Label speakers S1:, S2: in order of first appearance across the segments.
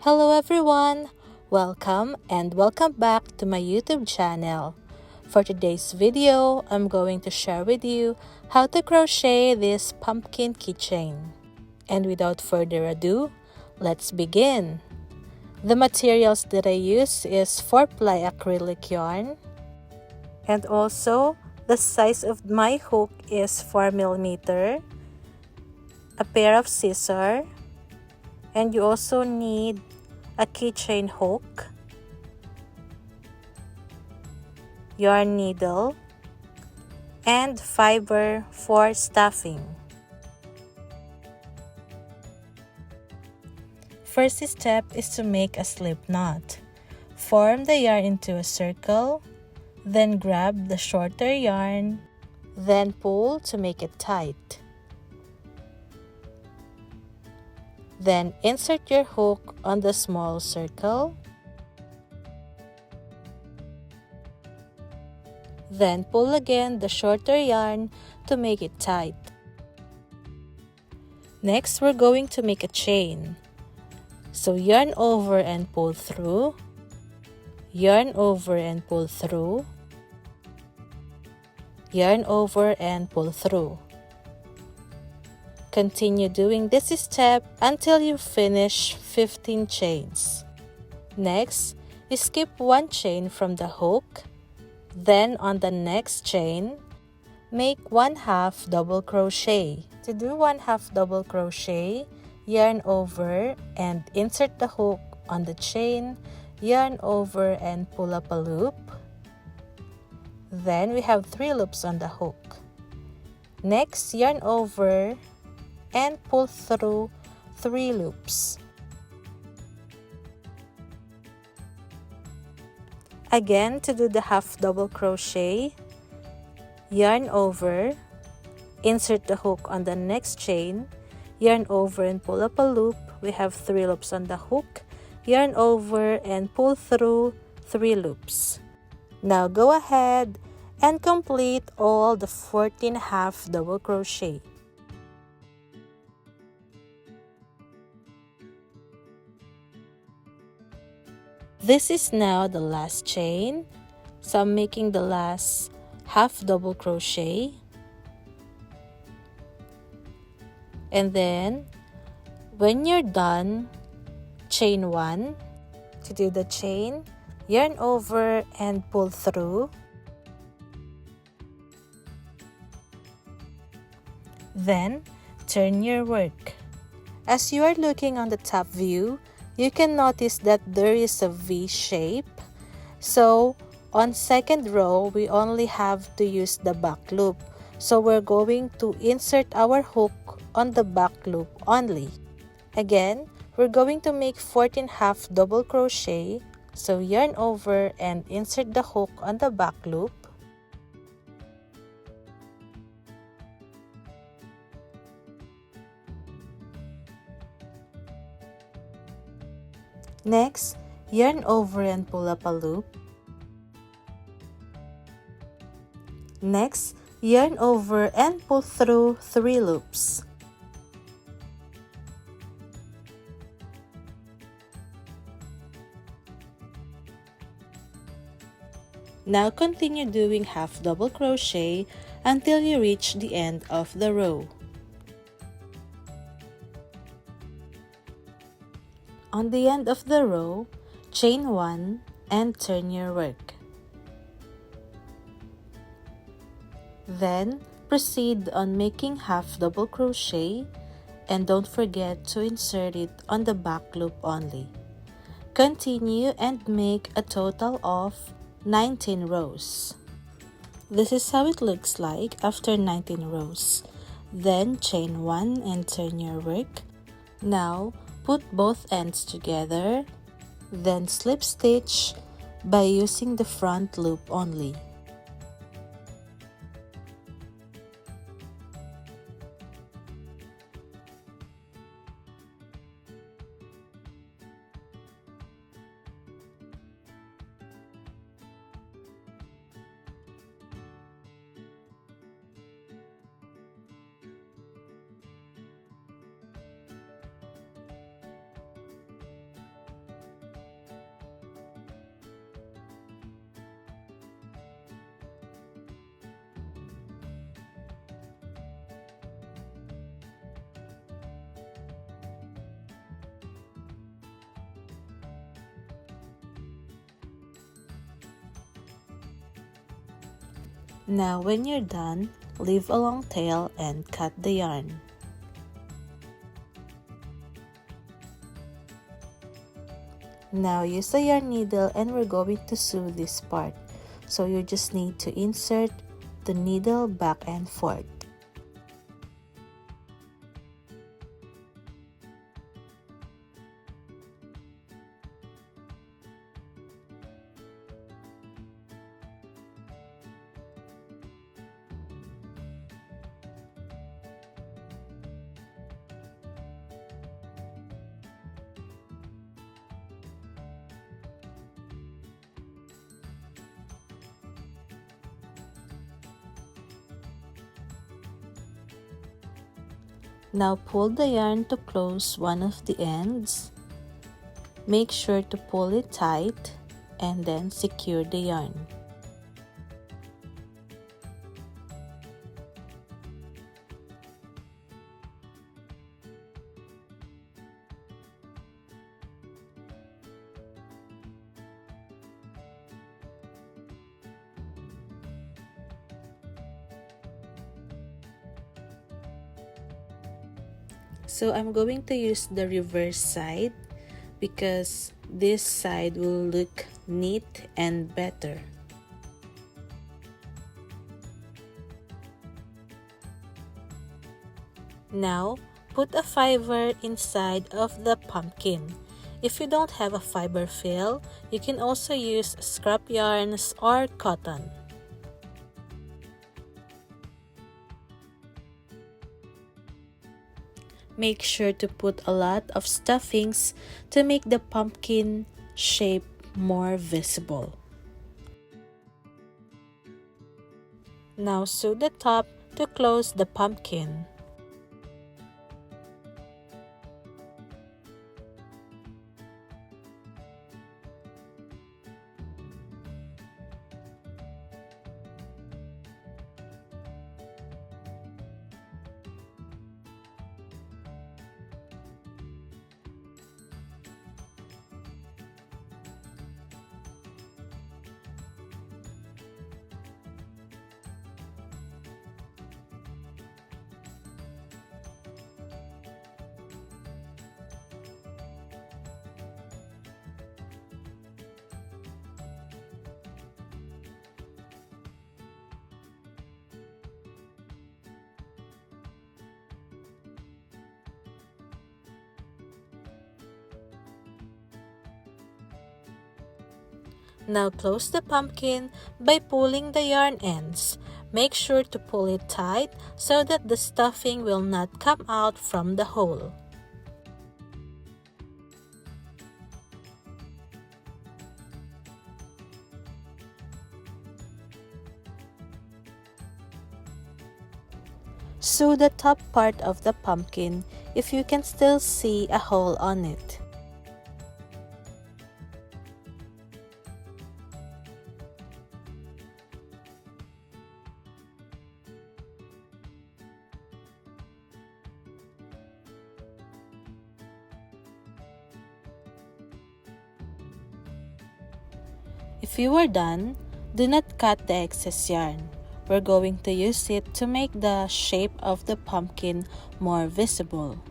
S1: Hello everyone! Welcome and welcome back to my YouTube channel. For today's video, I'm going to share with you how to crochet this pumpkin keychain. And without further ado, let's begin! The materials that I use is 4-ply acrylic yarn, and also the size of my hook is 4mm, a pair of scissors, and you also need a keychain hook, yarn needle, and fiber for stuffing. First step is to make a slip knot. Form the yarn into a circle, then grab the shorter yarn, then pull to make it tight. Then insert your hook on the small circle. Then pull again the shorter yarn to make it tight. Next, we're going to make a chain. So yarn over and pull through, yarn over and pull through, yarn over and pull through. Continue doing this step until you finish 15 chains. Next, you skip one chain from the hook. Then on the next chain, make 1/2 double crochet. To do 1/2 double crochet, yarn over and insert the hook on the chain, yarn over and pull up a loop. Then we have 3 loops on the hook. Next, yarn over and pull through 3 loops. Again, to do the 1/2 double crochet, yarn over, insert the hook on the next chain, yarn over and pull up a loop. We have 3 loops on the hook, yarn over and pull through 3 loops. Now go ahead and complete all the 14 1/2 double crochet. This is now the last chain, so I'm making the last 1/2 double crochet, and then when you're done, chain 1. To do the chain, yarn over and pull through, then turn your work. As you are looking on the top view, you can notice that there is a V shape. So on second row, we only have to use the back loop. So we're going to insert our hook on the back loop only. Again, we're going to make 14 1/2 double crochet. So yarn over and insert the hook on the back loop. Next, yarn over and pull up a loop. Next, yarn over and pull through 3 loops. Now continue doing 1/2 double crochet until you reach the end of the row. On the end of the row, chain 1 and turn your work. Then proceed on making 1/2 double crochet, and don't forget to insert it on the back loop only. Continue and make a total of 19 rows. This is how it looks like after 19 rows. Then chain 1 and turn your work. Now put both ends together, then slip stitch by using the front loop only. Now when you're done, leave a long tail and cut the yarn. Now use the yarn needle and we're going to sew this part. So you just need to insert the needle back and forth. Now pull the yarn to close one of the ends. Make sure to pull it tight and then secure the yarn. So I'm going to use the reverse side because this side will look neat and better. Now, put a fiber inside of the pumpkin. If you don't have a fiber fill, you can also use scrap yarns or cotton. Make sure to put a lot of stuffings to make the pumpkin shape more visible. Now sew the top to close the pumpkin. Now close the pumpkin by pulling the yarn ends. Make sure to pull it tight so that the stuffing will not come out from the hole. Sew the top part of the pumpkin if you can still see a hole on it. If you are done, do not cut the excess yarn. We're going to use it to make the shape of the pumpkin more visible.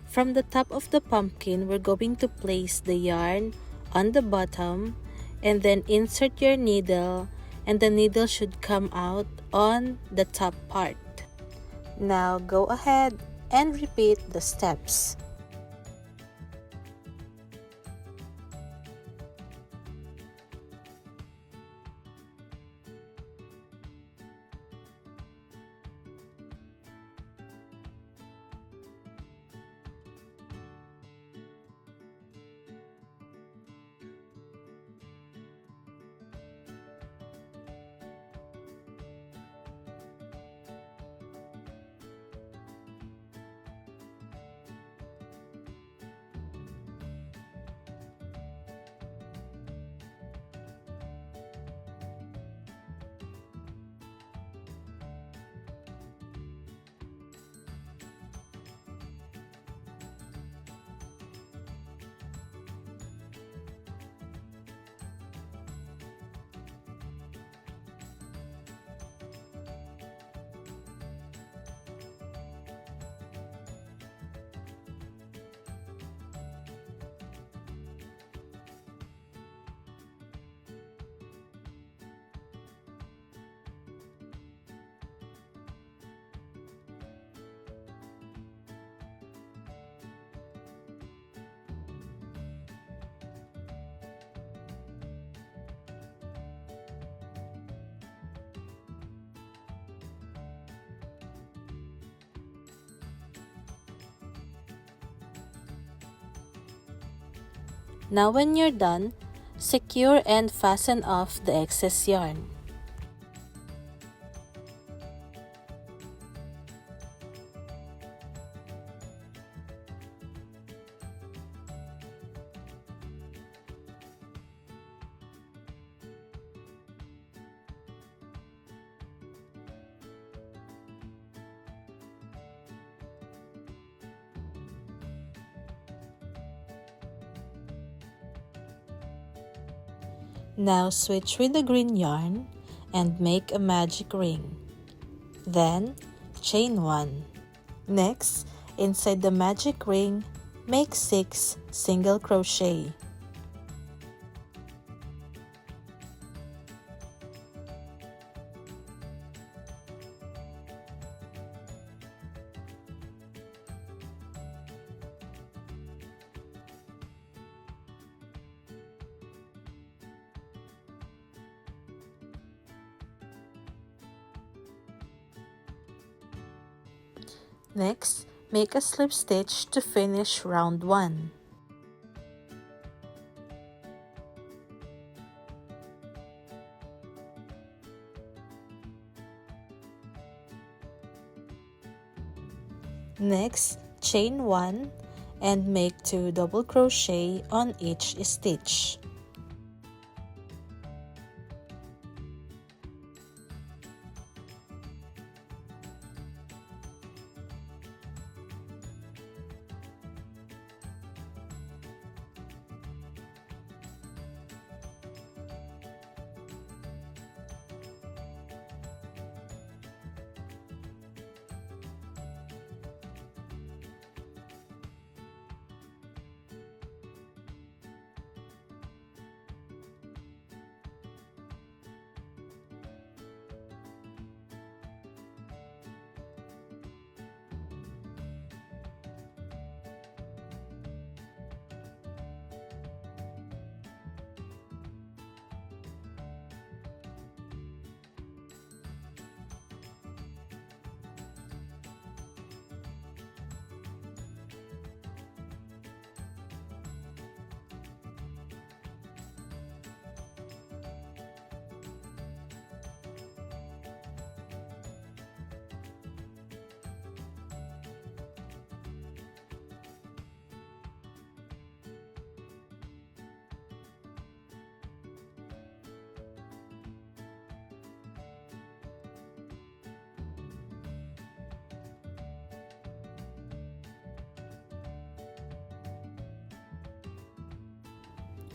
S1: From the top of the pumpkin, we're going to place the yarn on the bottom and then insert your needle, and the needle should come out on the top part. Now go ahead and repeat the steps. Now when you're done, secure and fasten off the excess yarn. Now switch with the green yarn and make a magic ring. Then chain 1. Next, inside the magic ring, make 6 single crochet. Next, make a slip stitch to finish round 1. Next, chain 1 and make 2 double crochet on each stitch.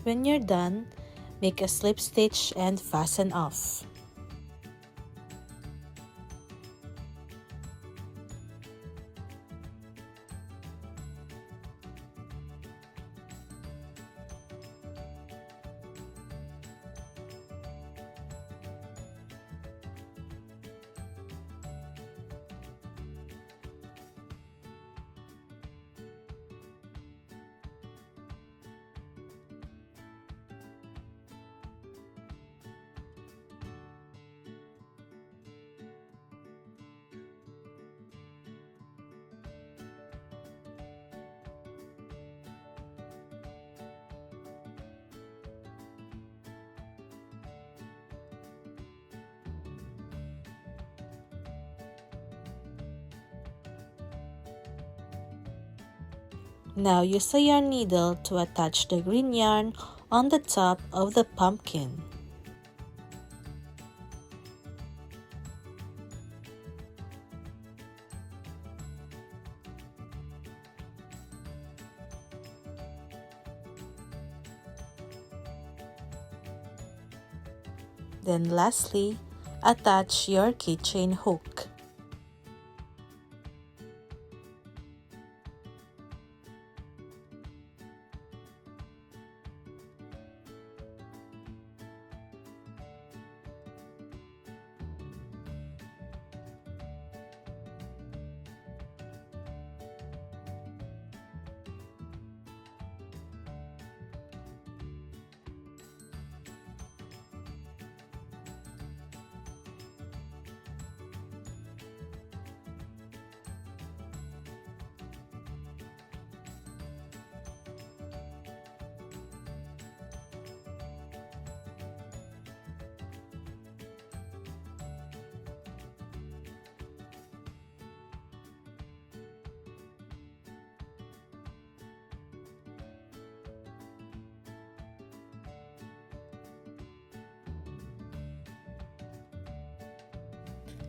S1: When you're done, make a slip stitch and fasten off. Now use a yarn needle to attach the green yarn on the top of the pumpkin. Then lastly, attach your keychain hook.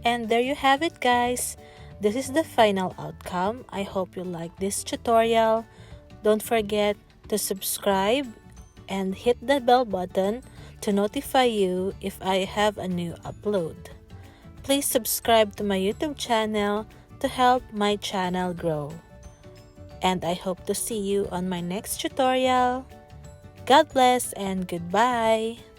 S1: And there you have it, guys. This is the final outcome. I hope you like this tutorial. Don't forget to subscribe and hit the bell button to notify you if I have a new upload. Please subscribe to my YouTube channel to help my channel grow. And I hope to see you on my next tutorial. God bless and goodbye!